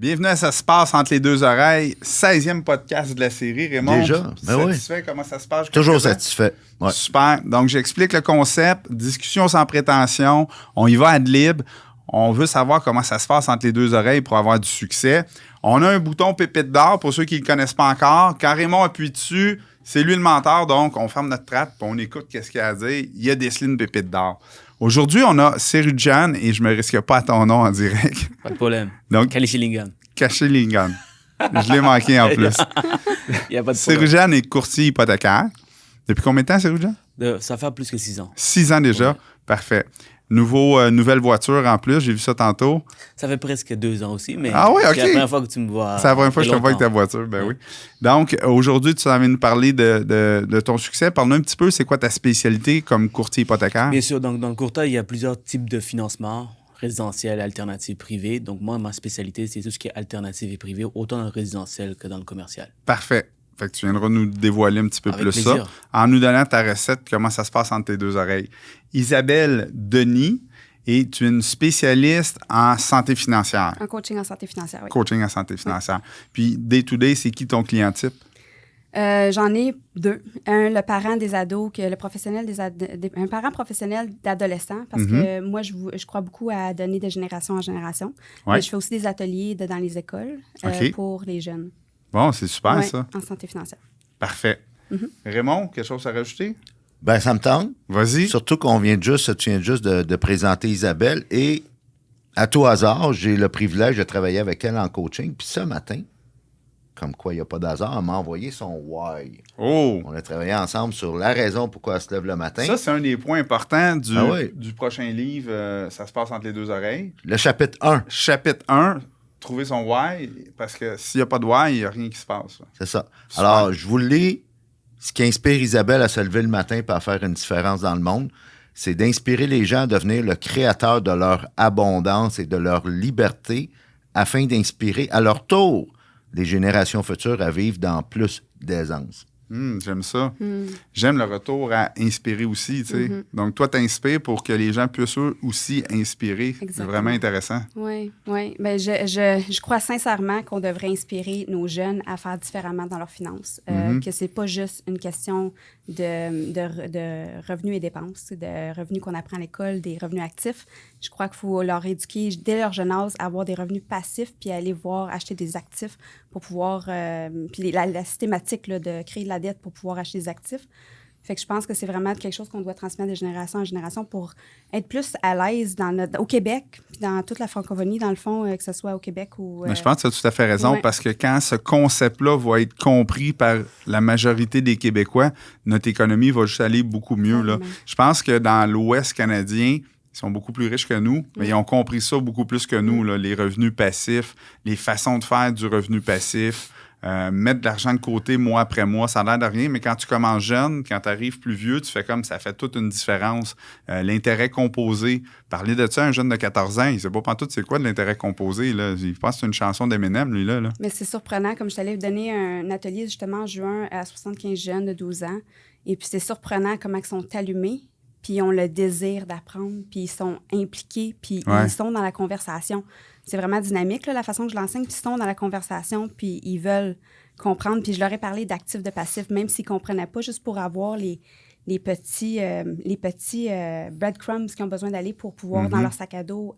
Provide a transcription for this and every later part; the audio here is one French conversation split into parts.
Bienvenue à Ça se passe entre les deux oreilles, 16e podcast de la série. Raymond, déjà? satisfait comment ça se passe? Toujours satisfait. Ouais. Super. Donc, j'explique le concept. Discussion sans prétention. On y va ad lib. On veut savoir comment ça se passe entre les deux oreilles pour avoir du succès. On a un bouton pépite d'or pour ceux qui ne le connaissent pas encore. Quand Raymond appuie dessus, c'est lui le menteur. Donc, on ferme notre trappe et on écoute qu'est-ce qu'il a à dire. Il y a décelé une pépite d'or. Aujourd'hui, on a Serujan et je ne me risque pas à ton nom en direct. Pas de problème. Donc, Kalishilingan. Kashilingan. Je l'ai manqué en plus. Il n'y a pas de problème. Serujan est courtier hypothécaire. Depuis combien de temps, Serujan? Ça fait plus que 6 ans. 6 ans déjà? Ouais. Parfait. Nouvelle voiture en plus, j'ai vu ça tantôt. Ça fait presque 2 ans aussi, mais ah oui, OK. C'est la première fois que tu me vois. C'est la première fois que je te vois avec ta voiture, ben oui. Donc, aujourd'hui, tu avais nous parler de ton succès. Parle-nous un petit peu, c'est quoi ta spécialité comme courtier hypothécaire? Bien sûr, donc dans le courtage, il y a plusieurs types de financement, résidentiel, alternatif, privé. Donc moi, ma spécialité, c'est tout ce qui est alternatif et privé, autant dans le résidentiel que dans le commercial. Parfait. Fait que tu viendras nous dévoiler un petit peu avec plus plaisir. Ça en nous donnant ta recette, comment ça se passe entre tes deux oreilles. Isabelle Denis, et tu es une spécialiste en santé financière. En coaching en santé financière, oui. Coaching en santé financière. Oui. Puis, day-to-day, c'est qui ton client type? J'en ai 2. Un, le parent des ados, un parent professionnel d'adolescents, parce que moi, je crois beaucoup à donner de génération en génération. Ouais. Mais je fais aussi des ateliers dans les écoles pour les jeunes. Bon, c'est super, ouais, ça. En santé financière. Parfait. Raymond, quelque chose à rajouter? Ben, ça me tente. Vas-y. Surtout tu viens juste de présenter Isabelle et, à tout hasard, j'ai le privilège de travailler avec elle en coaching. Puis ce matin, comme quoi il n'y a pas d'hasard, elle m'a envoyé son why. Oh! On a travaillé ensemble sur la raison pourquoi elle se lève le matin. Ça, c'est un des points importants du prochain livre, Ça se passe entre les deux oreilles. Le chapitre 1. Chapitre 1, trouver son why, parce que s'il n'y a pas de why, il n'y a rien qui se passe. C'est ça. Super. Alors, je vous le lis. Ce qui inspire Isabelle à se lever le matin et à faire une différence dans le monde, c'est d'inspirer les gens à devenir le créateur de leur abondance et de leur liberté afin d'inspirer à leur tour les générations futures à vivre dans plus d'aisance. J'aime ça. J'aime le retour à inspirer aussi. Tu sais. Donc, toi, t'inspires pour que les gens puissent eux aussi inspirer. Exactement. C'est vraiment intéressant. Oui, oui. Ben, je crois sincèrement qu'on devrait inspirer nos jeunes à faire différemment dans leurs finances. Que c'est pas juste une question de revenus et dépenses, de revenus qu'on apprend à l'école, des revenus actifs. Je crois qu'il faut leur éduquer dès leur jeune âge à avoir des revenus passifs puis aller acheter des actifs pour pouvoir... puis la systématique là, de créer de la dette pour pouvoir acheter des actifs. Fait que je pense que c'est vraiment quelque chose qu'on doit transmettre de génération en génération pour être plus à l'aise au Québec, puis dans toute la francophonie, dans le fond, que ce soit au Québec ou... Mais je pense que tu as tout à fait raison, parce que quand ce concept-là va être compris par la majorité des Québécois, notre économie va juste aller beaucoup mieux. Là. Je pense que dans l'Ouest canadien, ils sont beaucoup plus riches que nous, mais ils ont compris ça beaucoup plus que nous, là, les revenus passifs, les façons de faire du revenu passif. Mettre de l'argent de côté mois après mois, ça a l'air de rien, mais quand tu commences jeune, quand tu arrives plus vieux, tu fais comme ça fait toute une différence. L'intérêt composé, parler de ça à un jeune de 14 ans, il ne sait pas pantoute c'est quoi de l'intérêt composé. Là. Je pense que c'est une chanson d'Eminem, lui, là. Mais c'est surprenant, comme je t'allais donner un atelier justement en juin à 75 jeunes de 12 ans, et puis c'est surprenant comment ils sont allumés, puis ils ont le désir d'apprendre, puis ils sont impliqués, puis ils sont dans la conversation. C'est vraiment dynamique, là, la façon que je l'enseigne, puis ils sont dans la conversation, puis ils veulent comprendre. Puis je leur ai parlé d'actifs, de passifs, même s'ils ne comprenaient pas, juste pour avoir les petits breadcrumbs qu'ils ont besoin d'aller pour pouvoir, dans leur sac à dos,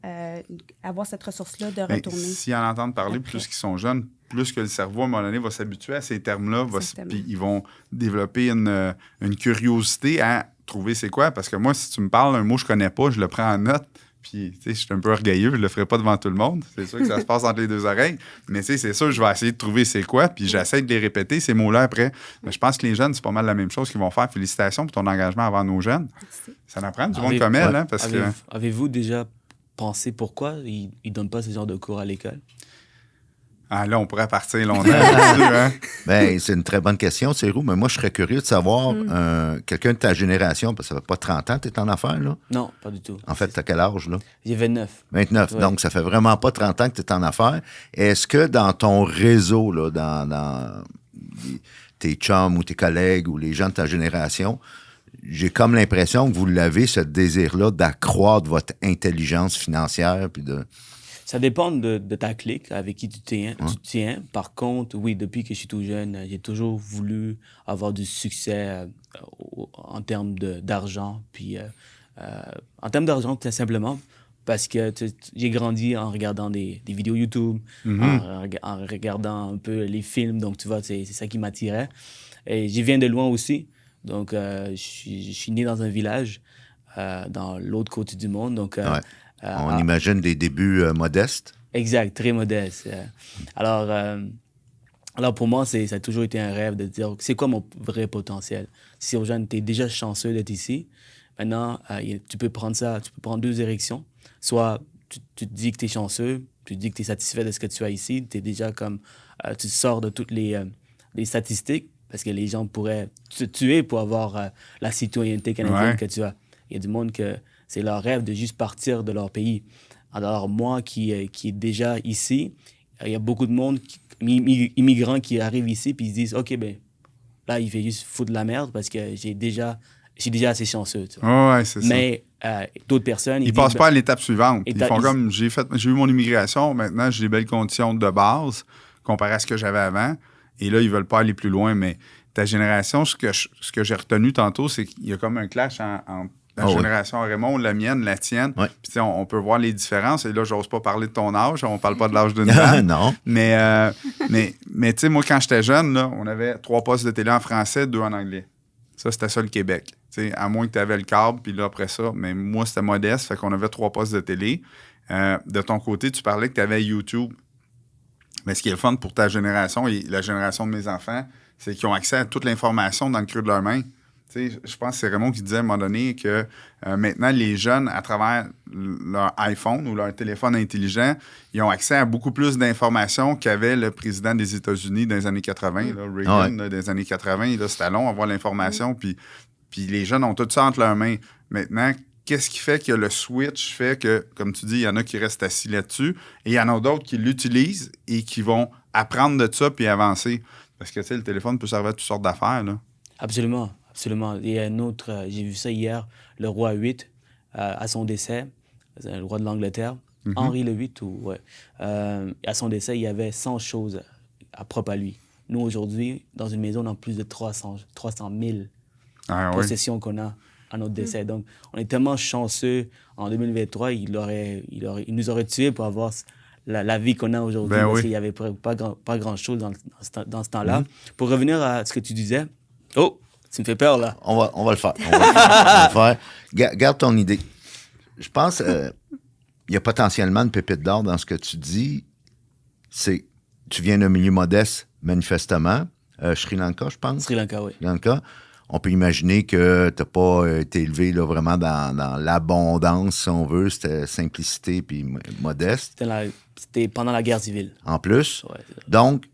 avoir cette ressource-là de retourner. S'ils en entendent parler, plus qu'ils sont jeunes, plus que le cerveau, à un moment donné, va s'habituer à ces termes-là, puis ils vont développer une curiosité à trouver c'est quoi. Parce que moi, si tu me parles d'un mot que je ne connais pas, je le prends en note. Puis, tu sais, je suis un peu orgueilleux, je le ferai pas devant tout le monde. C'est sûr que ça se passe entre les deux oreilles. Mais, tu sais, c'est sûr, je vais essayer de trouver c'est quoi, puis j'essaie de les répéter, ces mots-là, après. Mais je pense que les jeunes, c'est pas mal la même chose qu'ils vont faire. Félicitations pour ton engagement envers nos jeunes. Merci. Ça en apprend du monde comme elle, hein, parce que... Avez-vous déjà pensé pourquoi ils ne donnent pas ce genre de cours à l'école? Ah, là, on pourrait partir longtemps là-dessus, hein? Bien, c'est une très bonne question, Cyrou, mais moi, je serais curieux de savoir, quelqu'un de ta génération, parce que ça fait pas 30 ans que tu es en affaires, là? Non, pas du tout. En fait, tu as quel âge, là? J'ai 29. 29, ouais. Donc ça fait vraiment pas 30 ans que tu es en affaires. Est-ce que dans ton réseau, là, dans tes chums ou tes collègues ou les gens de ta génération, j'ai comme l'impression que vous l'avez, ce désir-là d'accroître votre intelligence financière, puis de... Ça dépend de ta clique, avec qui tu tiens. Par contre, oui, depuis que je suis tout jeune, j'ai toujours voulu avoir du succès en termes d'argent. Puis, en termes d'argent, tout simplement, parce que j'ai grandi en regardant des vidéos YouTube, en regardant un peu les films. Donc, tu vois, c'est ça qui m'attirait. Et j'y viens de loin aussi. Donc, je suis né dans un village dans l'autre côté du monde. Donc, on imagine des débuts modestes. Exact, très modeste. Alors, pour moi, ça a toujours été un rêve de dire c'est quoi mon vrai potentiel. Si aux jeunes, tu es déjà chanceux d'être ici, maintenant, tu peux prendre ça, tu peux prendre deux directions. Soit tu te dis que tu es chanceux, tu te dis que tu es satisfait de ce que tu as ici, tu es déjà comme, tu sors de toutes les statistiques, parce que les gens pourraient te tuer pour avoir la citoyenneté canadienne que tu as. Il y a du monde que c'est leur rêve de juste partir de leur pays. Alors, moi qui est déjà ici, il y a beaucoup de monde, immigrants qui arrivent ici puis ils se disent « OK, ben là, il fait juste foutre de la merde parce que je suis déjà assez chanceux. » tu vois. C'est ça. Mais d'autres personnes... Ils passent pas à l'étape suivante. Ils font comme « J'ai eu mon immigration, maintenant j'ai des belles conditions de base comparé à ce que j'avais avant. » Et là, ils veulent pas aller plus loin. Mais ta génération, ce que j'ai retenu tantôt, c'est qu'il y a comme un clash entre la génération Raymond, la mienne, la tienne. Ouais. Puis on peut voir les différences. Et là, j'ose pas parler de ton âge. On parle pas de l'âge d'une femme. Non. Mais tu sais, moi, quand j'étais jeune, là, on avait 3 postes de télé en français, 2 en anglais. Ça, c'était ça le Québec. T'sais, à moins que tu avais le câble, puis là, après ça, mais moi, c'était modeste, fait qu'on avait 3 postes de télé. De ton côté, tu parlais que tu avais YouTube. Mais ce qui est le fun pour ta génération et la génération de mes enfants, c'est qu'ils ont accès à toute l'information dans le creux de leur main. Tu sais, je pense que c'est Raymond qui disait à un moment donné que maintenant, les jeunes, à travers leur iPhone ou leur téléphone intelligent, ils ont accès à beaucoup plus d'informations qu'avait le président des États-Unis dans les années 80, là, Reagan, là, dans les années 80. Là, c'était long à avoir l'information, puis les jeunes ont tout ça entre leurs mains. Maintenant, qu'est-ce qui fait que le switch fait que, comme tu dis, il y en a qui restent assis là-dessus et il y en a d'autres qui l'utilisent et qui vont apprendre de ça puis avancer? Parce que, tu sais, le téléphone peut servir à toutes sortes d'affaires, là. Absolument. Il y a un autre, j'ai vu ça hier, le roi 8, à son décès, le roi de l'Angleterre, Henri le 8, à son décès, il y avait 100 choses propres à lui. Nous, aujourd'hui, dans une maison, on a plus de 300 000 possessions qu'on a à notre décès. Donc, on est tellement chanceux. En 2023, il nous aurait tués pour avoir la vie qu'on a aujourd'hui, parce qu'il n'y avait pas grand-chose dans ce temps-là. Pour revenir à ce que tu disais, tu me fais peur, là. On va le faire. On va le faire. Garde ton idée. Je pense qu'il y a potentiellement une pépite d'or dans ce que tu dis. Tu viens d'un milieu modeste, manifestement. Sri Lanka, je pense. Sri Lanka, oui. Sri Lanka. On peut imaginer que tu n'as pas été élevé là, vraiment dans l'abondance, si on veut. C'était simplicité puis modeste. C'était pendant la guerre civile. En plus. Ouais, donc,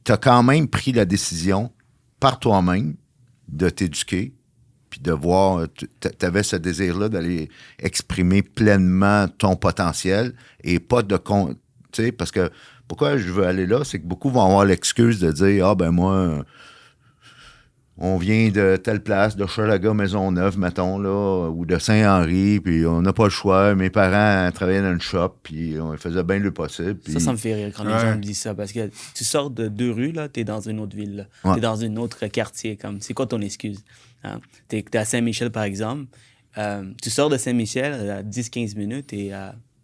tu as quand même pris la décision par toi-même de t'éduquer, puis de voir, tu avais ce désir-là d'aller exprimer pleinement ton potentiel et pas de... Tu sais, parce que pourquoi je veux aller là, c'est que beaucoup vont avoir l'excuse de dire « Ah, ben moi, on vient de telle place, de Hochelaga, Maisonneuve, mettons, là, ou de Saint-Henri, puis on n'a pas le choix. Mes parents travaillaient dans une shop, puis on faisait bien le possible. » Puis... Ça me fait rire quand les gens me disent ça, parce que tu sors de 2 rues, là, t'es dans une autre ville, là. T'es dans un autre quartier. C'est quoi ton excuse? Hein? T'es à Saint-Michel, par exemple. Tu sors de Saint-Michel à 10-15 minutes et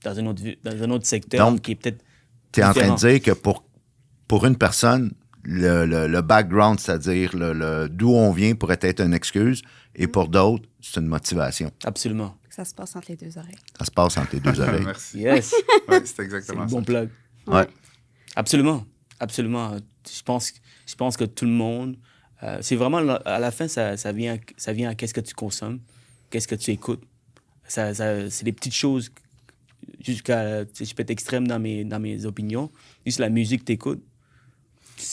dans un autre secteur. Donc, qui est peut-être t'es en train de dire que pour une personne, le background, c'est-à-dire d'où on vient pourrait être une excuse, et pour d'autres, c'est une motivation. Absolument. Ça se passe entre les 2 oreilles. Ça se passe entre les 2 oreilles. Merci. Yes. Ouais, c'est exactement c'est un bon plug. Ouais. Absolument. Je pense que tout le monde... c'est vraiment... À la fin, ça vient à qu'est-ce que tu consommes, qu'est-ce que tu écoutes. C'est des petites choses jusqu'à... Je peux être extrême dans mes opinions. Juste la musique que tu écoutes.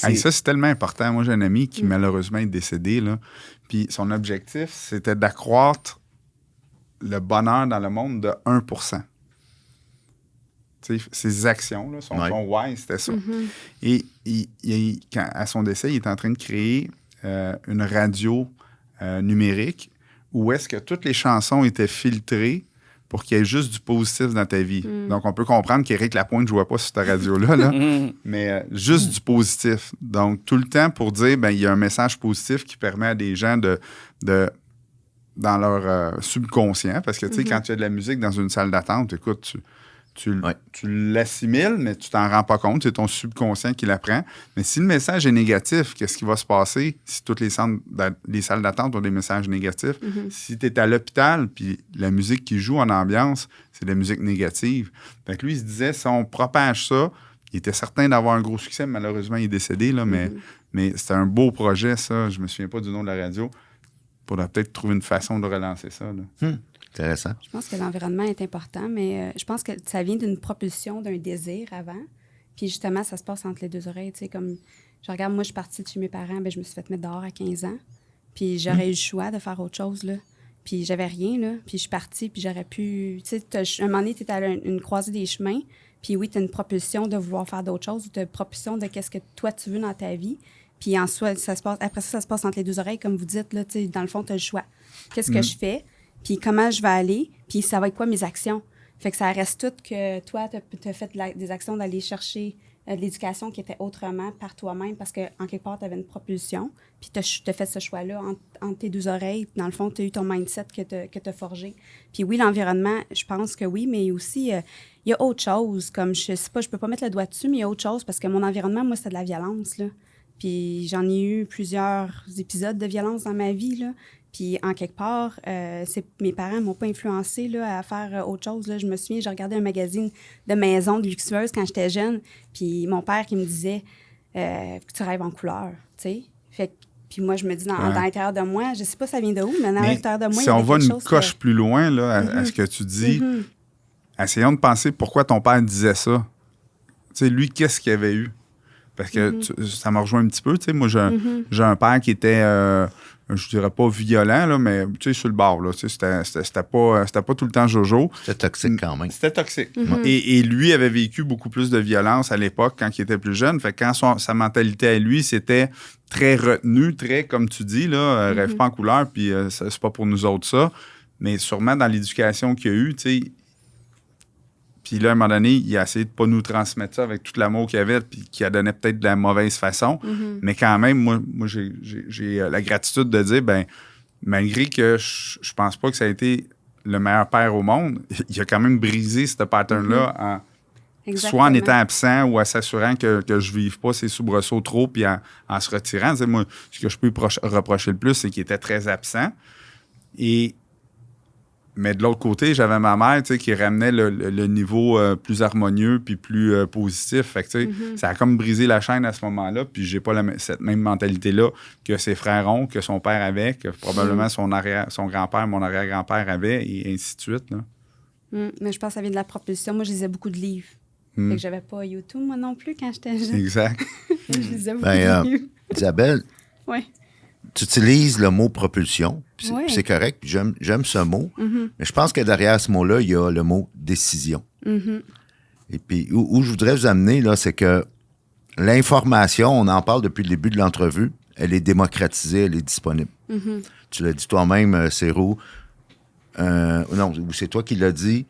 Hey, ça, c'est tellement important. Moi, j'ai un ami qui, malheureusement, est décédé, là. Puis son objectif, c'était d'accroître le bonheur dans le monde de 1%. Tu sais, ses actions, là, son why, c'était ça. Et à son décès, il est en train de créer une radio numérique où est-ce que toutes les chansons étaient filtrées pour qu'il y ait juste du positif dans ta vie. Donc, on peut comprendre qu'Éric Lapointe ne jouait pas sur ta radio-là, là, mais juste du positif. Donc, tout le temps pour dire, il y a un message positif qui permet à des gens de dans leur subconscient, parce que, tu sais, quand tu as de la musique dans une salle d'attente, écoute, tu l'assimiles, mais tu t'en rends pas compte. C'est ton subconscient qui l'apprend. Mais si le message est négatif, qu'est-ce qui va se passer si toutes les salles d'attente ont des messages négatifs? Si tu es à l'hôpital, puis la musique qui joue en ambiance, c'est de la musique négative. Fait que lui, il se disait, si on propage ça, il était certain d'avoir un gros succès. Malheureusement, il est décédé, là, mais c'était un beau projet, ça. Je me souviens pas du nom de la radio. Il faudrait peut-être trouver une façon de relancer ça, là. Intéressant. Je pense que l'environnement est important, mais je pense que ça vient d'une propulsion, d'un désir avant. Puis justement, ça se passe entre les deux oreilles. Tu sais, comme, je regarde, moi, je suis partie de chez mes parents, je me suis fait mettre dehors à 15 ans. Puis j'aurais eu le choix de faire autre chose, là. Puis j'avais rien, là. Puis je suis partie, puis j'aurais pu... Tu sais, un moment donné, tu es à une croisée des chemins. Puis oui, tu as une propulsion de vouloir faire d'autres choses, ou tu as une propulsion de qu'est-ce que toi, tu veux dans ta vie. Puis en soi, après ça se passe entre les deux oreilles, comme vous dites, là. Tu sais, dans le fond, tu as le choix. Qu'est-ce que je fais? Puis comment je vais aller, puis ça va être quoi mes actions. Fait que ça reste tout que toi, tu as fait des actions d'aller chercher de l'éducation qui était autrement par toi-même parce qu'en quelque part, tu avais une propulsion, puis tu as fait ce choix-là entre tes deux oreilles. Dans le fond, tu as eu ton mindset que tu as forgé. Puis oui, l'environnement, je pense que oui, mais aussi, il y a autre chose. Comme, je sais pas, je peux pas mettre le doigt dessus, mais il y a autre chose parce que mon environnement, moi, c'était de la violence, là. Puis j'en ai eu plusieurs épisodes de violence dans ma vie, là. Puis, en quelque part, mes parents ne m'ont pas influencé là, à faire autre chose. Là. Je me souviens, j'ai regardé un magazine de maison de luxueuse quand j'étais jeune. Puis, mon père qui me disait que tu rêves en couleur, tu sais. Puis moi, je me dis, dans l'intérieur de moi, je ne sais pas ça vient de où, mais dans l'intérieur de moi, si il y a on va quelque une chose coche plus loin là, à ce que tu dis, essayons de penser pourquoi ton père disait ça. Tu sais, lui, qu'est-ce qu'il avait eu? Parce que ça m'a rejoint un petit peu. Tu sais, moi, j'ai un père qui était... je dirais pas violent, là, mais tu sais, sur le bord, là, tu sais, c'était pas tout le temps jojo. C'était toxique quand même. C'était toxique. Et lui avait vécu beaucoup plus de violence à l'époque quand il était plus jeune. Fait que quand sa mentalité à lui, c'était très retenu, très, comme tu dis, là, rêve pas en couleur, puis c'est pas pour nous autres ça. Mais sûrement dans l'éducation qu'il a eue, tu sais, puis là, à un moment donné, il a essayé de ne pas nous transmettre ça avec tout l'amour qu'il avait, puis qu'il a donné peut-être de la mauvaise façon. Mais quand même, moi j'ai la gratitude de dire, malgré que je pense pas que ça a été le meilleur père au monde, il a quand même brisé ce pattern-là, soit en étant absent ou en s'assurant que je ne vive pas ces soubresauts trop, puis en se retirant. Tu sais, moi, ce que je peux reprocher le plus, c'est qu'il était très absent. Mais de l'autre côté, j'avais ma mère, tu sais, qui ramenait le niveau plus harmonieux puis plus positif. Fait que, tu sais, ça a comme brisé la chaîne à ce moment-là. Puis j'ai pas cette même mentalité-là que ses frères ont, que son père avait, que probablement son grand-père, mon arrière-grand-père avait, et ainsi de suite, là. Mais je pense que ça vient de la propulsion. Moi, je lisais beaucoup de livres. Fait que j'avais pas YouTube, moi non plus, quand j'étais jeune. Exact. Je lisais beaucoup de livres. Isabelle, tu utilises le mot propulsion, puis c'est correct, puis j'aime ce mot, mais je pense que derrière ce mot-là, il y a le mot décision. Et puis, où je voudrais vous amener, là, c'est que l'information, on en parle depuis le début de l'entrevue, elle est démocratisée, elle est disponible. Tu l'as dit toi-même, Cérou, non, c'est toi qui l'as dit,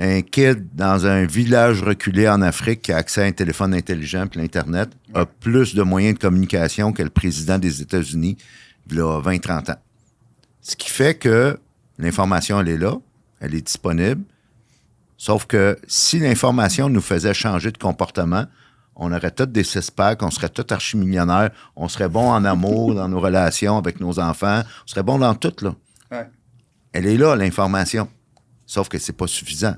un kid dans un village reculé en Afrique qui a accès à un téléphone intelligent puis l'Internet a plus de moyens de communication que le président des États-Unis il y a 20-30 ans. Ce qui fait que l'information, elle est là, elle est disponible, sauf que si l'information nous faisait changer de comportement, on aurait tous des six-packs, on serait tous archimillionnaires, on serait bon en amour, dans nos relations avec nos enfants, on serait bon dans tout, là. Ouais. Elle est là, l'information. Sauf que c'est pas suffisant.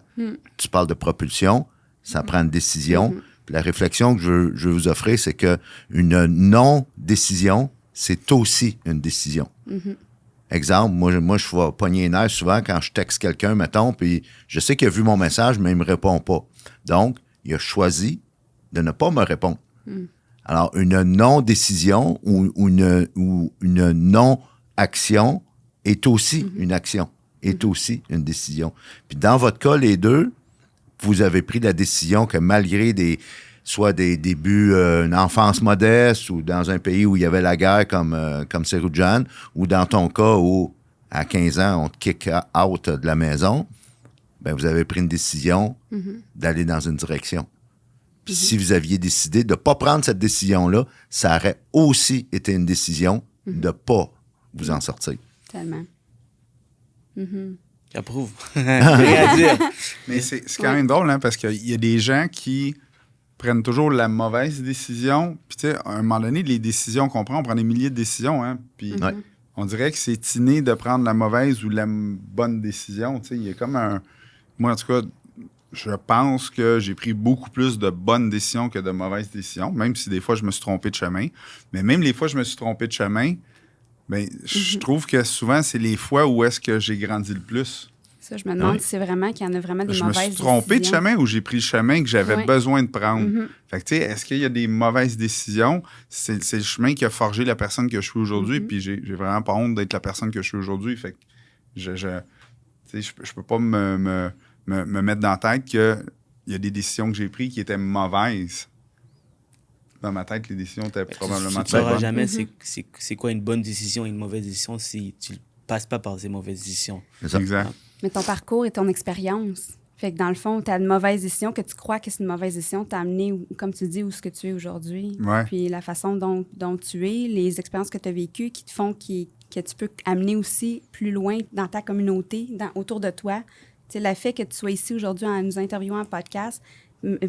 Tu parles de propulsion, ça prend une décision. Puis la réflexion que je veux vous offrir, c'est que une non-décision, c'est aussi une décision. Exemple, moi je vais pogner les nerfs souvent quand je texte quelqu'un, mettons, puis je sais qu'il a vu mon message, mais il me répond pas. Donc, il a choisi de ne pas me répondre. Alors, une non-décision ou une non-action est aussi une action. Est aussi une décision. Puis dans votre cas, les deux, vous avez pris la décision que malgré soit des débuts, une enfance modeste ou dans un pays où il y avait la guerre comme Seroujane, ou dans ton cas où, à 15 ans, on te kick out de la maison, ben vous avez pris une décision d'aller dans une direction. Puis si vous aviez décidé de ne pas prendre cette décision-là, ça aurait aussi été une décision de ne pas vous en sortir. Tellement. J'approuve. Rien à dire. Mais c'est quand même drôle, hein, parce qu'il y a des gens qui prennent toujours la mauvaise décision. Puis, tu sais, à un moment donné, les décisions qu'on prend, on prend des milliers de décisions, hein. Puis, on dirait que c'est inné de prendre la mauvaise ou la bonne décision. Tu sais, il y a comme un... Moi, en tout cas, je pense que j'ai pris beaucoup plus de bonnes décisions que de mauvaises décisions, même si des fois, je me suis trompé de chemin. Mais même les fois où je me suis trompé de chemin, bien, je trouve que souvent, c'est les fois où est-ce que j'ai grandi le plus. Ça, je me demande si c'est vraiment qu'il y en a vraiment des Je mauvaises me suis trompé décisions. de chemin ou j'ai pris le chemin que j'avais besoin de prendre. Fait que, tu sais, est-ce qu'il y a des mauvaises décisions? C'est le chemin qui a forgé la personne que je suis aujourd'hui, puis j'ai vraiment pas honte d'être la personne que je suis aujourd'hui. Fait que je peux pas me mettre dans la tête qu'il y a des décisions que j'ai prises qui étaient mauvaises. Dans ma tête, les décisions étaient probablement Tu ne sauras bonnes. jamais c'est quoi une bonne décision et une mauvaise décision si tu ne passes pas par ces mauvaises décisions. Exact. Mais ton parcours et ton expérience. Fait que dans le fond, tu as une mauvaise décision que tu crois que c'est une mauvaise décision, t'as amené, comme tu dis, où ce que tu es aujourd'hui. Ouais. Puis la façon dont tu es, les expériences que tu as vécues qui te font que tu peux amener aussi plus loin dans ta communauté, autour de toi. Tu sais, le fait que tu sois ici aujourd'hui en nous interviewant en podcast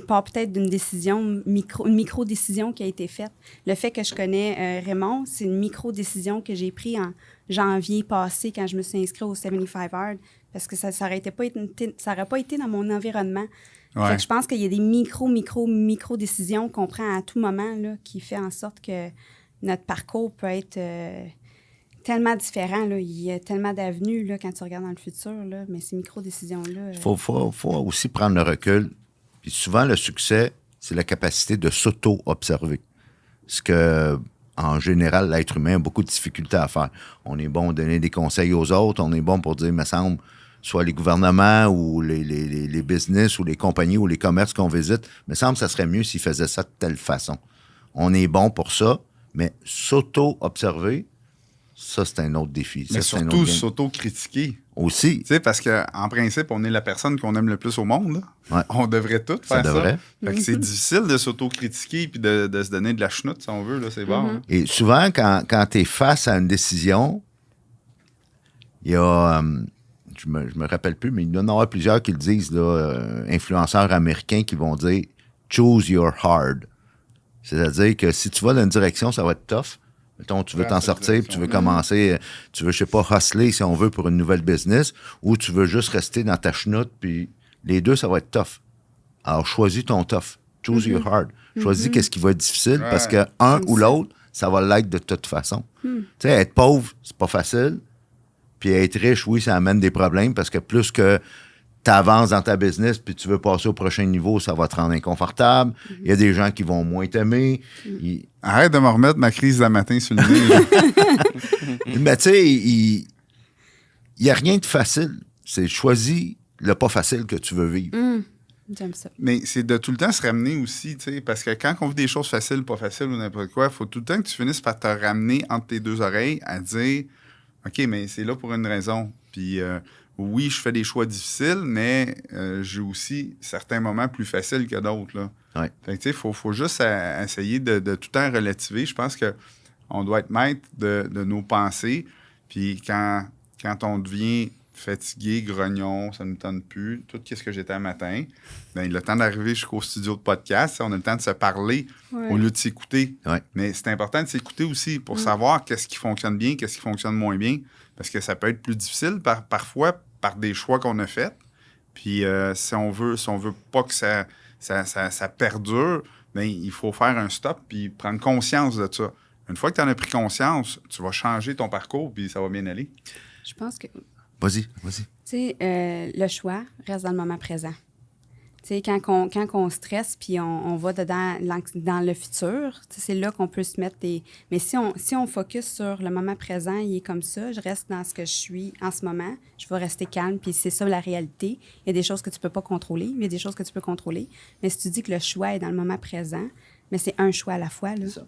part peut-être d'une décision, une micro-décision qui a été faite. Le fait que je connais Raymond, c'est une micro-décision que j'ai prise en janvier passé quand je me suis inscrite au 75 Hard parce que ça n'aurait pas été dans mon environnement. Ouais. Fait que je pense qu'il y a des micro-décisions qu'on prend à tout moment là, qui fait en sorte que notre parcours peut être tellement différent. Là. Il y a tellement d'avenues là, quand tu regardes dans le futur, là, mais ces micro-décisions-là... Il faut aussi prendre le recul. Puis souvent, le succès, c'est la capacité de s'auto-observer. Ce que, en général, l'être humain a beaucoup de difficultés à faire. On est bon à donner des conseils aux autres, on est bon pour dire, il me semble, soit les gouvernements ou les business ou les compagnies ou les commerces qu'on visite, il me semble que ça serait mieux s'ils faisaient ça de telle façon. On est bon pour ça, mais s'auto-observer, ça, c'est un autre défi. Mais ça, surtout s'auto-critiquer. Aussi. Tu sais, parce qu'en principe, on est la personne qu'on aime le plus au monde. Là. Ouais. On devrait tous faire ça. Devrait. Fait que c'est difficile de s'auto-critiquer puis de se donner de la chenoute, si on veut. Là, c'est bon. Hein. Et souvent, quand tu es face à une décision, il y a... je me rappelle plus, mais il doit y en avoir plusieurs qui le disent, là, influenceurs américains qui vont dire « choose your hard ». C'est-à-dire que si tu vas dans une direction, ça va être tough. Mettons, tu veux t'en sortir, puis tu veux commencer, tu veux, je sais pas, hustler, si on veut, pour une nouvelle business, ou tu veux juste rester dans ta chenoute, puis les deux, ça va être tough. Alors, choisis ton tough. Choose your hard. Choisis qu'est-ce qui va être difficile, parce que un ou l'autre, ça va l'être de toute façon. Tu sais, être pauvre, c'est pas facile. Puis être riche, oui, ça amène des problèmes, parce que plus que tu avances dans ta business puis tu veux passer au prochain niveau, ça va te rendre inconfortable. Il y a des gens qui vont moins t'aimer. Arrête de me remettre ma crise de matin sur le nez. Mais tu sais, il n'y a rien de facile. C'est choisis le pas facile que tu veux vivre. J'aime ça. Mais c'est de tout le temps se ramener aussi, tu sais, parce que quand on vit des choses faciles, pas faciles ou n'importe quoi, il faut tout le temps que tu finisses par te ramener entre tes deux oreilles à dire « OK, mais c'est là pour une raison. » Puis oui, je fais des choix difficiles, mais j'ai aussi certains moments plus faciles que d'autres. Là. Ouais. Fait que, tu sais, faut juste essayer de tout le temps relativer. Je pense qu'on doit être maître de nos pensées. Puis quand on devient fatigué, grognon, ça ne nous tente plus, tout ce que j'étais un matin, bien, le temps d'arriver jusqu'au studio de podcast, on a le temps de se parler au lieu de s'écouter. Ouais. Mais c'est important de s'écouter aussi pour savoir qu'est-ce qui fonctionne bien, qu'est-ce qui fonctionne moins bien. Parce que ça peut être plus difficile parfois par des choix qu'on a faits. Puis si on veut pas que ça perdure, bien, il faut faire un stop puis prendre conscience de ça. Une fois que tu en as pris conscience, tu vas changer ton parcours puis ça va bien aller. Je pense que... Vas-y. Tu sais, le choix reste dans le moment présent. Tu sais, quand on stresse puis on va dans le futur, c'est là qu'on peut se mettre des... Mais si on focus sur le moment présent, il est comme ça, je reste dans ce que je suis en ce moment, je vais rester calme, puis c'est ça la réalité. Il y a des choses que tu peux pas contrôler, mais il y a des choses que tu peux contrôler. Mais si tu dis que le choix est dans le moment présent, mais c'est un choix à la fois, là. Tu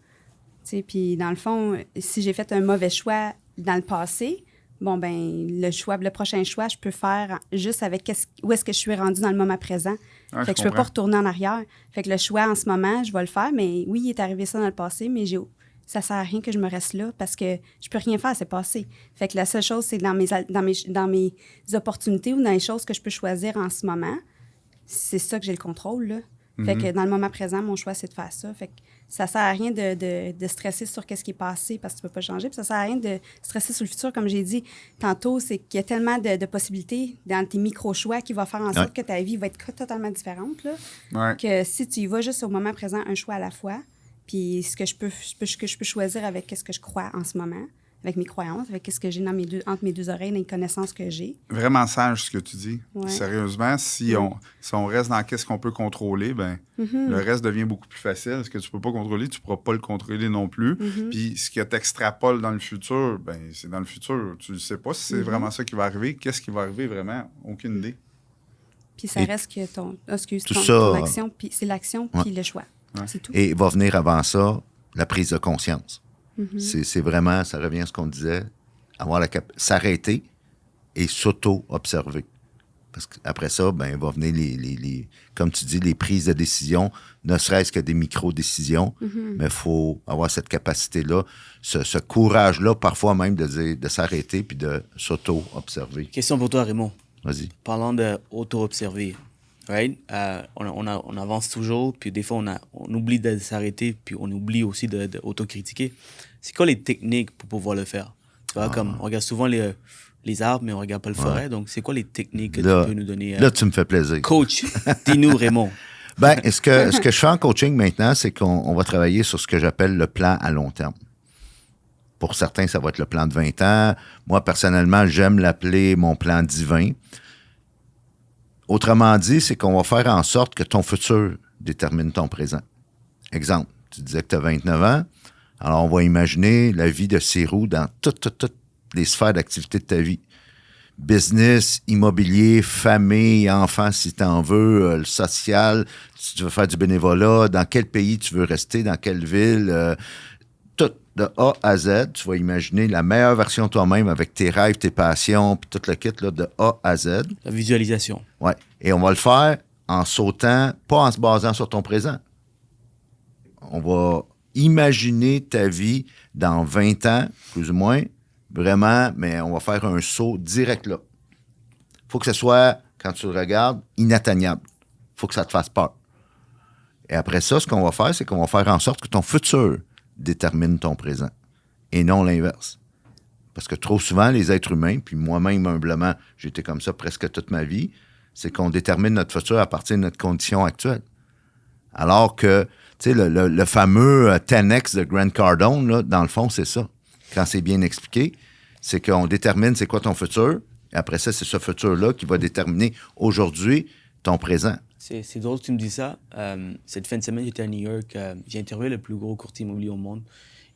sais, puis dans le fond, si j'ai fait un mauvais choix dans le passé, bon, ben le prochain choix, je peux faire juste avec où est-ce que je suis rendue dans le moment présent. Ouais, fait que je peux pas retourner en arrière. Fait que le choix en ce moment, je vais le faire, mais oui, il est arrivé ça dans le passé, mais ça sert à rien que je me reste là parce que je peux rien faire, c'est passé. Fait que la seule chose, c'est dans mes opportunités ou dans les choses que je peux choisir en ce moment, c'est ça que j'ai le contrôle, là. Fait que dans le moment présent, mon choix, c'est de faire ça. Fait que ça sert à rien de stresser sur ce qui est passé parce que tu peux pas changer. Puis ça sert à rien de stresser sur le futur, comme j'ai dit tantôt, c'est qu'il y a tellement de possibilités dans tes micro-choix qui vont faire en sorte que ta vie va être totalement différente, là. Que si tu y vas juste au moment présent, un choix à la fois, puis ce que je peux choisir avec ce que je crois en ce moment, avec mes croyances, avec ce que j'ai entre mes deux oreilles, les connaissances que j'ai. Vraiment sage ce que tu dis. Ouais. Sérieusement, si on reste dans qu'est-ce qu'on peut contrôler, ben le reste devient beaucoup plus facile. Ce que tu peux pas contrôler, tu pourras pas le contrôler non plus. Puis ce que tu extrapoles dans le futur, ben c'est dans le futur. Tu ne sais pas si c'est vraiment ça qui va arriver. Qu'est-ce qui va arriver vraiment? Aucune idée. Puis ça reste que ton action, puis c'est l'action, puis le choix. Ouais. C'est tout. Et va venir avant ça la prise de conscience. C'est vraiment, ça revient à ce qu'on disait, s'arrêter et s'auto-observer. Parce qu'après ça, ben, va venir comme tu dis, les prises de décision, ne serait-ce que des micro-décisions, mais il faut avoir cette capacité-là, ce courage-là, parfois même de s'arrêter puis de s'auto-observer. Question pour toi, Raymond. Vas-y. Parlant d'auto-observer, right? On avance toujours, puis des fois, on oublie de s'arrêter, puis on oublie aussi d'autocritiquer. C'est quoi les techniques pour pouvoir le faire? Tu vois, comme on regarde souvent les arbres, mais on ne regarde pas le forêt. Donc, c'est quoi les techniques que tu peux nous donner? Là, tu me fais plaisir. Coach, dis-nous, Raymond. Ben, ce que je fais en coaching maintenant, c'est qu'on va travailler sur ce que j'appelle le plan à long terme. Pour certains, ça va être le plan de 20 ans. Moi, personnellement, j'aime l'appeler mon plan divin. Autrement dit, c'est qu'on va faire en sorte que ton futur détermine ton présent. Exemple, tu disais que tu as 29 ans. Alors, on va imaginer la vie de Sirou dans toutes les sphères d'activité de ta vie. Business, immobilier, famille, enfants, si tu en veux, le social, si tu veux faire du bénévolat, dans quel pays tu veux rester, dans quelle ville, tout de A à Z. Tu vas imaginer la meilleure version de toi-même avec tes rêves, tes passions, puis tout le kit là, de A à Z. La visualisation. Oui. Et on va le faire en sautant, pas en se basant sur ton présent. On va imaginer ta vie dans 20 ans, plus ou moins, vraiment, mais on va faire un saut direct là. Il faut que ce soit, quand tu le regardes, inatteignable. Il faut que ça te fasse peur. Et après ça, ce qu'on va faire, c'est qu'on va faire en sorte que ton futur détermine ton présent et non l'inverse. Parce que trop souvent, les êtres humains, puis moi-même, humblement, j'ai été comme ça presque toute ma vie, c'est qu'on détermine notre futur à partir de notre condition actuelle. Alors que, tu sais, le fameux 10X de Grant Cardone, là, dans le fond, c'est ça. Quand c'est bien expliqué, c'est qu'on détermine c'est quoi ton futur, et après ça, c'est ce futur-là qui va déterminer aujourd'hui ton présent. C'est drôle que tu me dis ça. Cette fin de semaine, j'étais à New York. J'ai interviewé le plus gros courtier immobilier au monde.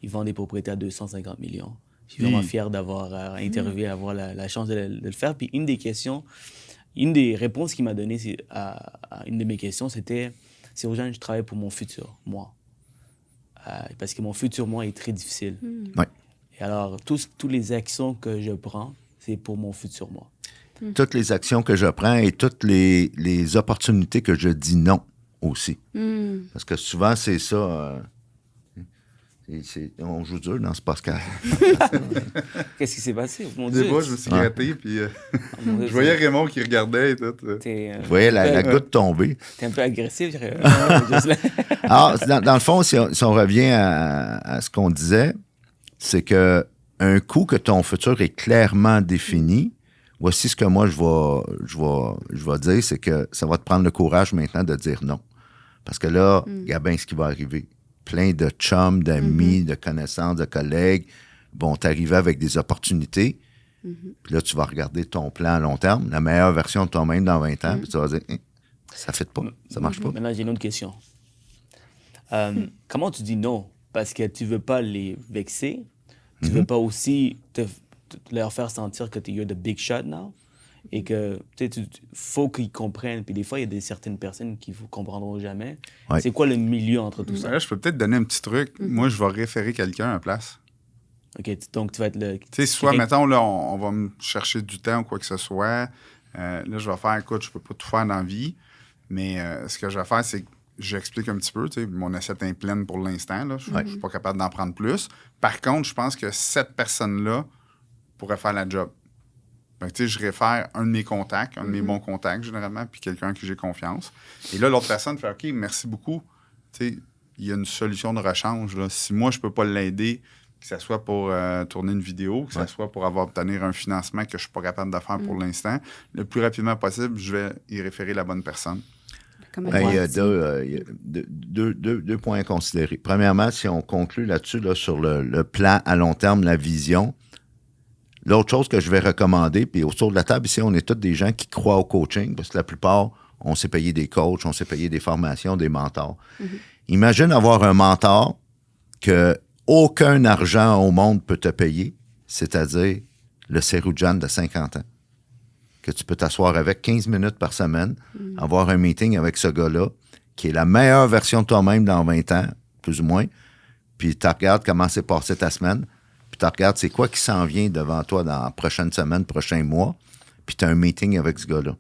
Ils vendent des propriétés à 250 millions. Je suis vraiment fier d'avoir interviewé, avoir la chance de le faire. Puis une des réponses qu'il m'a données à une de mes questions, c'était « C'est aux gens que je travaille pour mon futur, moi. Parce que mon futur, moi, est très difficile. Oui. Et alors, toutes les actions que je prends, c'est pour mon futur, moi. Toutes les actions que je prends et toutes les opportunités que je dis non aussi. Parce que souvent, c'est ça. On joue dur dans ce podcast. Qu'est-ce qui s'est passé? Mon Dieu. Dieu. Moi, je me suis gratté, puis je voyais Raymond qui regardait et tout. Je voyais la goutte tomber. T'es un peu agressif. Alors, dans le fond, si on revient à ce qu'on disait, c'est que un coup que ton futur est clairement défini, voici ce que moi, je vais dire, c'est que ça va te prendre le courage maintenant de dire non. Parce que là, regarde bien ce qui va arriver. Plein de chums, d'amis, de connaissances, de collègues vont t'arriver avec des opportunités. Puis là, tu vas regarder ton plan à long terme, la meilleure version de toi-même dans 20 ans, puis tu vas dire, ça ne fait pas, ça marche pas. Maintenant, j'ai une autre question. Comment tu dis non? Parce que tu ne veux pas les vexer, tu ne veux pas aussi leur faire sentir que you're the big shot now, et que faut qu'ils comprennent. Puis des fois, il y a certaines personnes qui ne comprendront jamais. Ouais. C'est quoi le milieu entre tout ça? Là, je peux peut-être donner un petit truc. Moi, je vais référer quelqu'un à la place. OK, donc tu vas être le... Tu sais, soit, mettons, là, on va me chercher du temps ou quoi que ce soit. Là, je vais faire, écoute, je peux pas tout faire dans la vie, mais ce que je vais faire, c'est que j'explique un petit peu. Tu sais, mon assiette est pleine pour l'instant. Là, je suis pas capable d'en prendre plus. Par contre, je pense que cette personne-là pourrait faire la job. Donc, tu sais, je réfère un de mes contacts, un de mes bons contacts, généralement, puis quelqu'un à qui j'ai confiance. Et là, l'autre personne fait « OK, merci beaucoup. » Tu sais, il y a une solution de rechange. Là. Si moi, je peux pas l'aider, que ce soit pour tourner une vidéo, que ce soit pour obtenir un financement que je suis pas capable de faire pour l'instant, le plus rapidement possible, je vais y référer la bonne personne. Il y a deux points à considérer. Premièrement, si on conclut là-dessus, là, sur le plan à long terme, la vision, l'autre chose que je vais recommander, puis autour de la table ici, on est tous des gens qui croient au coaching, parce que la plupart, on s'est payé des coachs, on s'est payé des formations, des mentors. Imagine avoir un mentor que aucun argent au monde peut te payer, c'est-à-dire le Seroujan de 50 ans. Que tu peux t'asseoir avec 15 minutes par semaine, avoir un meeting avec ce gars-là, qui est la meilleure version de toi-même dans 20 ans, plus ou moins, puis tu regardes comment s'est passée ta semaine, puis tu regardes c'est quoi qui s'en vient devant toi dans la prochaine semaine, prochain mois, puis tu as un meeting avec ce gars-là.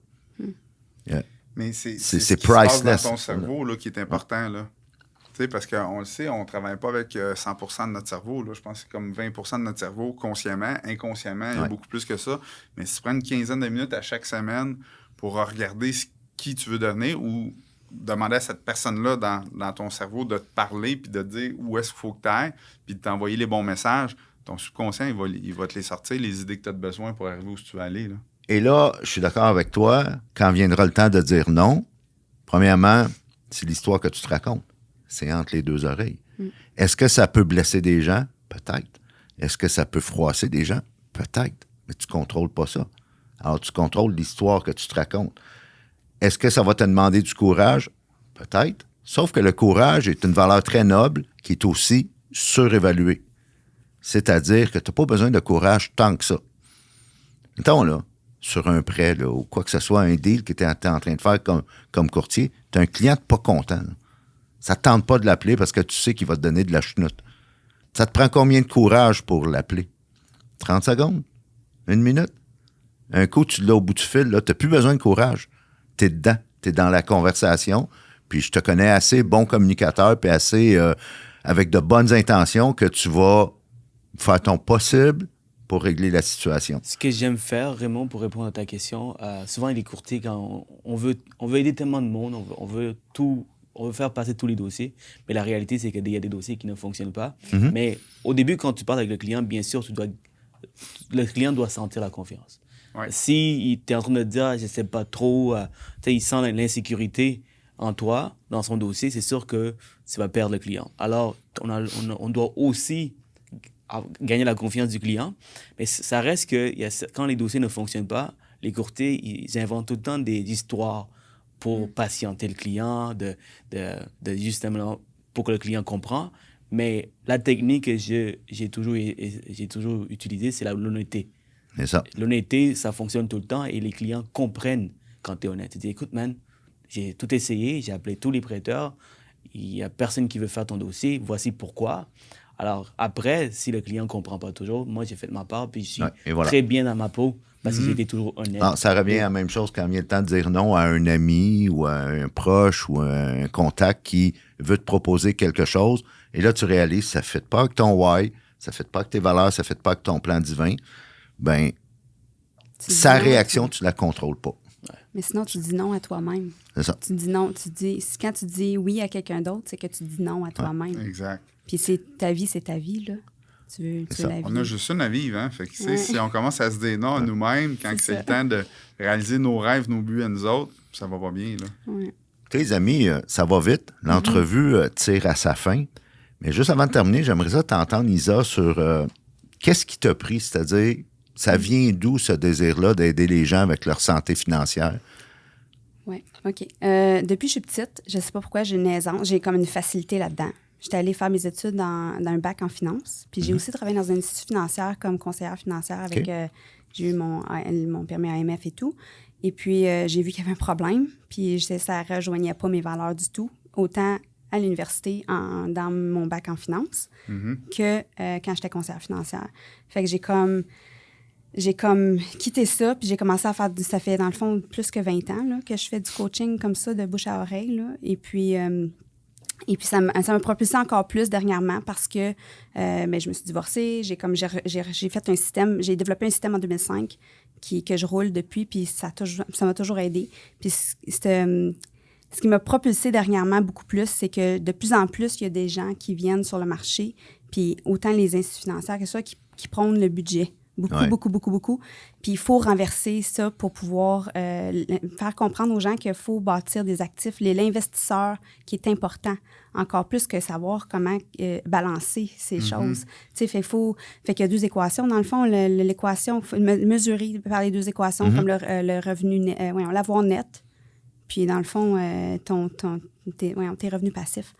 Yeah. Mais c'est priceless. Dans ton cerveau là, qui est important, là. Parce qu'on le sait, on ne travaille pas avec 100% de notre cerveau. Là. Je pense que c'est comme 20% de notre cerveau, consciemment, inconsciemment, il y a beaucoup plus que ça. Mais si tu prends une quinzaine de minutes à chaque semaine pour regarder qui tu veux devenir ou demander à cette personne-là dans ton cerveau de te parler puis de te dire où est-ce qu'il faut que tu ailles puis de t'envoyer les bons messages, ton subconscient, il va te les sortir, les idées que tu as besoin pour arriver où tu veux aller. Là. Et là, je suis d'accord avec toi, quand viendra le temps de dire non, premièrement, c'est l'histoire que tu te racontes. C'est entre les deux oreilles. Est-ce que ça peut blesser des gens? Peut-être. Est-ce que ça peut froisser des gens? Peut-être. Mais tu ne contrôles pas ça. Alors, tu contrôles l'histoire que tu te racontes. Est-ce que ça va te demander du courage? Peut-être. Sauf que le courage est une valeur très noble qui est aussi surévaluée. C'est-à-dire que tu n'as pas besoin de courage tant que ça. Mettons, là, sur un prêt, là, ou quoi que ce soit, un deal que tu es en train de faire comme courtier, tu as un client pas content, là. Ça ne te tente pas de l'appeler parce que tu sais qu'il va te donner de la chenoute. Ça te prend combien de courage pour l'appeler? 30 secondes? 1 minute? Un coup, tu l'as au bout du fil, là, tu n'as plus besoin de courage. Tu es dedans, tu es dans la conversation, puis je te connais assez bon communicateur, puis assez avec de bonnes intentions que tu vas faire ton possible pour régler la situation. Ce que j'aime faire, Raymond, pour répondre à ta question, souvent les courtiers, quand on veut aider tellement de monde, on veut faire passer tous les dossiers, mais la réalité, c'est qu'il y a des dossiers qui ne fonctionnent pas. Mais au début, quand tu parles avec le client, bien sûr, le client doit sentir la confiance. Ouais. Si tu es en train de dire, je ne sais pas trop, il sent l'insécurité en toi, dans son dossier, c'est sûr que tu vas perdre le client. Alors, on doit aussi gagner la confiance du client, mais ça reste que quand les dossiers ne fonctionnent pas, les courtiers, ils inventent tout le temps des histoires pour patienter le client, de justement pour que le client comprenne. Mais la technique que j'ai toujours utilisée, c'est l'honnêteté. C'est ça. L'honnêteté, ça fonctionne tout le temps et les clients comprennent quand tu es honnête. Tu dis, écoute, man, j'ai tout essayé, j'ai appelé tous les prêteurs, il n'y a personne qui veut faire ton dossier, voici pourquoi. Alors après, si le client ne comprend pas toujours, moi, j'ai fait ma part, puis je suis très bien dans ma peau. Parce que j'étais toujours honnête. Alors, ça revient à la même chose quand vient le temps de dire non à un ami ou à un proche ou à un contact qui veut te proposer quelque chose. Et là, tu réalises que ça ne fit pas avec ton why, ça ne fit pas avec tes valeurs, ça ne fit pas avec ton plan divin. Ben, sa réaction, tu ne la contrôles pas. Ouais. Mais sinon, tu dis non à toi-même. C'est ça. Tu dis non. Quand tu dis oui à quelqu'un d'autre, c'est que tu dis non à toi-même. Exact. Puis ta vie, là. Tu veux la vie. On a juste une à vivre, hein? Fait que, si on commence à se dire non à nous-mêmes, quand c'est le temps de réaliser nos rêves, nos buts à nous autres, ça va pas bien, là. Ouais. Les amis, ça va vite. L'entrevue tire à sa fin. Mais juste avant de terminer, j'aimerais ça t'entendre, Isa, sur qu'est-ce qui t'a pris? C'est-à-dire, ça vient d'où ce désir-là d'aider les gens avec leur santé financière? Oui, OK. Depuis que je suis petite, je ne sais pas pourquoi, j'ai une aisance, j'ai comme une facilité là-dedans. J'étais allée faire mes études dans un bac en finance. Puis j'ai aussi travaillé dans un institut financier comme conseillère financière avec... j'ai eu mon permis AMF et tout. Et puis, j'ai vu qu'il y avait un problème. Puis ça ne rejoignait pas mes valeurs du tout. Autant à l'université dans mon bac en finance que quand j'étais conseillère financière. Fait que j'ai comme quitté ça, puis j'ai commencé à faire ça fait dans le fond plus que 20 ans là, que je fais du coaching comme ça de bouche à oreille là. Et puis ça m'a propulsé encore plus dernièrement parce que je me suis divorcée, j'ai fait un système, j'ai développé un système en 2005 que je roule depuis, puis ça m'a toujours aidé. Puis ce qui m'a propulsé dernièrement beaucoup plus, c'est que de plus en plus, il y a des gens qui viennent sur le marché, puis autant les instituts financiers que ça, qui prônent le budget. Beaucoup. Puis il faut renverser ça pour pouvoir faire comprendre aux gens qu'il faut bâtir des actifs. L'investisseur qui est important, encore plus que savoir comment balancer ces choses. Tu sais, fait qu'il y a 2 équations. Dans le fond, l'équation, il faut mesurer par les 2 équations, comme le revenu, l'avoir net, puis dans le fond, tes revenus passifs.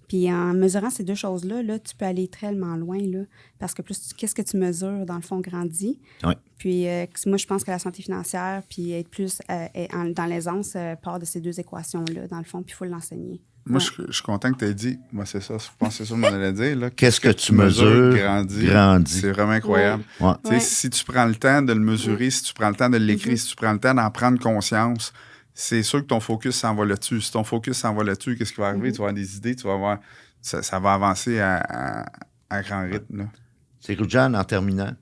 Puis en mesurant ces 2 choses-là, là, tu peux aller tellement loin, là, parce que qu'est-ce que tu mesures, dans le fond, grandit. Oui. Puis moi, je pense que la santé financière, puis être plus dans l'aisance, part de ces 2 équations-là, dans le fond, puis il faut l'enseigner. Moi, je suis content que tu aies dit, moi, c'est ça, je pense que c'est ça que je m'en allais dire. Là. Qu'est-ce que tu mesures grandit. C'est vraiment incroyable. Ouais. Si tu prends le temps de le mesurer, si tu prends le temps de l'écrire, si tu prends le temps d'en prendre conscience, c'est sûr que ton focus s'en va là-dessus. Si ton focus s'en va là-dessus, qu'est-ce qui va arriver? Tu vas avoir des idées, tu vas voir, ça va avancer à grand rythme. Là. C'est Rujan, en terminant,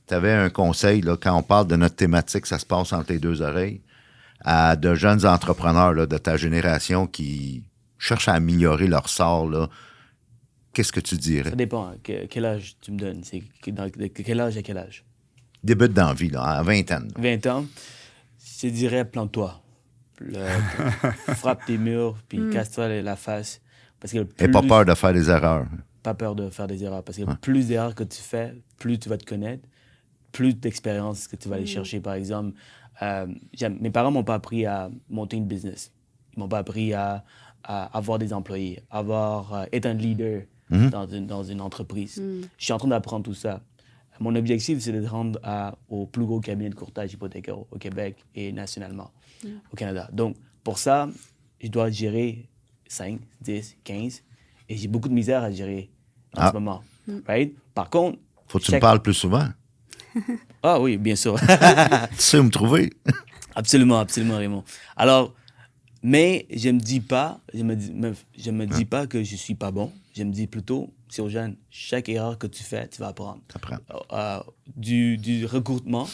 tu avais un conseil, là, quand on parle de notre thématique, ça se passe entre les 2 oreilles, à de jeunes entrepreneurs là, de ta génération qui cherchent à améliorer leur sort. Là. Qu'est-ce que tu dirais? Ça dépend. Quel âge tu me donnes? C'est de quel âge à quel âge? Début dans la vie, là, à vingtaine. 20 ans, je dirais plante-toi. Frappe tes murs, puis casse-toi la face. Parce que Et pas peur de faire des erreurs. Pas peur de faire des erreurs. Parce que plus d'erreurs que tu fais, plus tu vas te connaître, plus d'expérience que tu vas aller chercher. Par exemple, mes parents ne m'ont pas appris à monter une business. Ils ne m'ont pas appris à avoir des employés, être un leader dans une entreprise. Je suis en train d'apprendre tout ça. Mon objectif, c'est de se rendre au plus gros cabinet de courtage hypothécaire au Québec et nationalement au Canada. Donc, pour ça, je dois gérer 5, 10, 15, et j'ai beaucoup de misère à gérer en ce moment. Right? Par contre... Faut que tu me parles plus souvent. Ah oui, bien sûr. Tu sais où me trouver. Absolument, Raymond. Alors, mais je me dis pas que je suis pas bon. Je me dis plutôt, Sir-Jean, chaque erreur que tu fais, tu vas apprendre. Du recrutement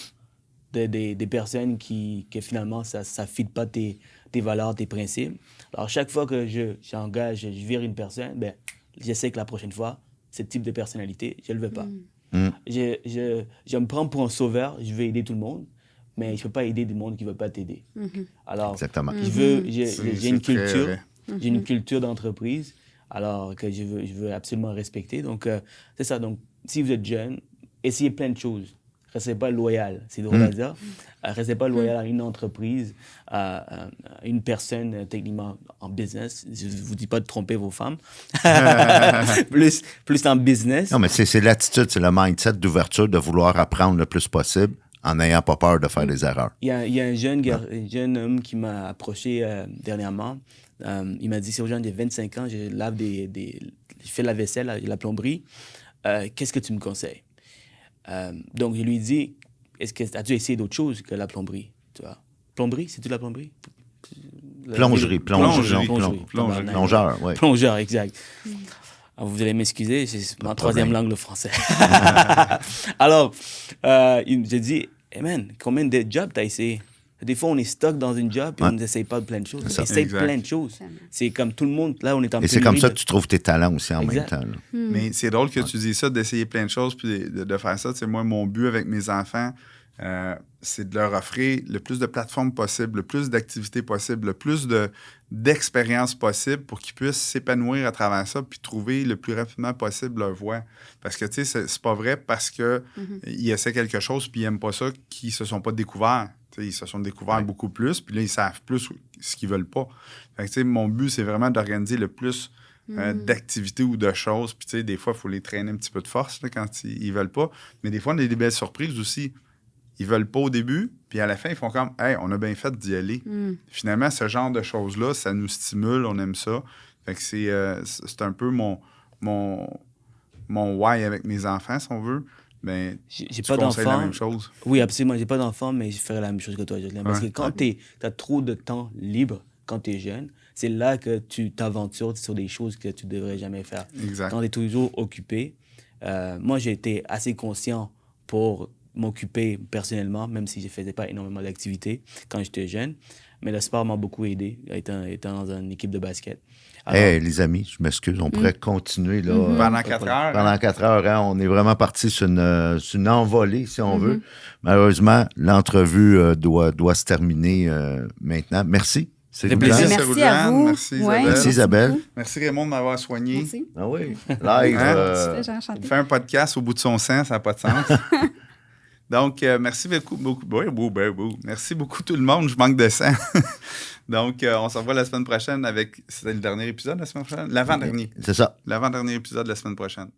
des personnes que finalement, ça ne fit pas tes valeurs, tes principes. Alors, chaque fois que j'engage, je vire une personne, je sais que la prochaine fois, ce type de personnalité, je ne le veux pas. Je me prends pour un sauveur, je veux aider tout le monde, mais je ne peux pas aider du monde qui ne veut pas t'aider. Alors, exactement. J'ai une culture, j'ai une culture d'entreprise, alors que je veux absolument respecter. Donc, c'est ça. Donc, si vous êtes jeune, essayez plein de choses. Restez pas loyal, c'est drôle à dire. Restez pas loyal à une entreprise, à une personne techniquement en business. Je ne vous dis pas de tromper vos femmes. plus en business. Non, mais c'est l'attitude, c'est le mindset d'ouverture de vouloir apprendre le plus possible en n'ayant pas peur de faire des erreurs. Il y a un jeune homme qui m'a approché dernièrement. Il m'a dit, Sir-Jean, j'ai 25 ans, je fais la vaisselle, la plomberie. Qu'est-ce que tu me conseilles? Donc, je lui ai dit, as-tu essayé d'autre chose que la plomberie? Tu vois? Plomberie, c'est-tu la plomberie? Plongeur, oui. Plongeur, exact. Alors, vous allez m'excuser, c'est ma 3e langue, le français. Alors, j'ai dit, hey man, combien de jobs t'as essayé? Des fois, on est stock dans une job et on n'essaye pas plein de choses. On essaye plein de choses. C'est comme tout le monde, là, on est en Et c'est comme ça que tu trouves tes talents aussi en même temps. Mais c'est drôle que tu dises ça, d'essayer plein de choses puis de faire ça. Tu sais, moi, mon but avec mes enfants, c'est de leur offrir le plus de plateformes possible, le plus d'activités possibles, le plus d'expériences possibles pour qu'ils puissent s'épanouir à travers ça puis trouver le plus rapidement possible leur voie. Parce que, tu sais, c'est pas vrai parce qu'ils essaient quelque chose puis ils n'aiment pas ça qu'ils se sont pas découverts. T'sais, ils se sont découverts beaucoup plus, puis là, ils savent plus ce qu'ils veulent pas. Fait que, mon but, c'est vraiment d'organiser le plus d'activités ou de choses. Puis, des fois, il faut les traîner un petit peu de force là, quand ils veulent pas. Mais des fois, on a des belles surprises aussi. Ils veulent pas au début, puis à la fin, ils font comme « Hey, on a bien fait d'y aller. Finalement, ce genre de choses-là, ça nous stimule, on aime ça. Fait que c'est un peu mon why avec mes enfants, si on veut. Ben, j'ai tu pas conseilles la d'enfant. même chose. Oui, absolument. J'ai pas d'enfant, mais je ferais la même chose que toi, Jocelyn. Parce Ouais. que quand tu as trop de temps libre, quand tu es jeune, c'est là que tu t'aventures sur des choses que tu devrais jamais faire. Exact. Quand tu es toujours occupé, moi, j'ai été assez conscient pour m'occuper personnellement, même si je faisais pas énormément d'activités quand j'étais jeune. Mais le sport m'a beaucoup aidé, étant dans une équipe de basket. Alors, Hey, les amis, je m'excuse, on pourrait continuer là. Pendant 4 heures. Pendant 4 heures, hein, on est vraiment parti sur une envolée, si on veut. Malheureusement, l'entrevue doit se terminer maintenant. Merci. C'est fait plaisir. Merci, Merci à Roudan. vous. Merci, Ouais. Isabelle. Merci, Isabelle. beaucoup. Merci, Raymond, de m'avoir soigné. Merci. Ah oui, live. Hein? J'ai enchanté. Faire un podcast au bout de son sens, ça n'a pas de sens. Donc, merci beaucoup. Merci beaucoup tout le monde. Je manque de sang. Donc, on se revoit la semaine prochaine avec... C'était le dernier épisode la semaine prochaine? L'avant-dernier. C'est ça. L'avant-dernier épisode la semaine prochaine.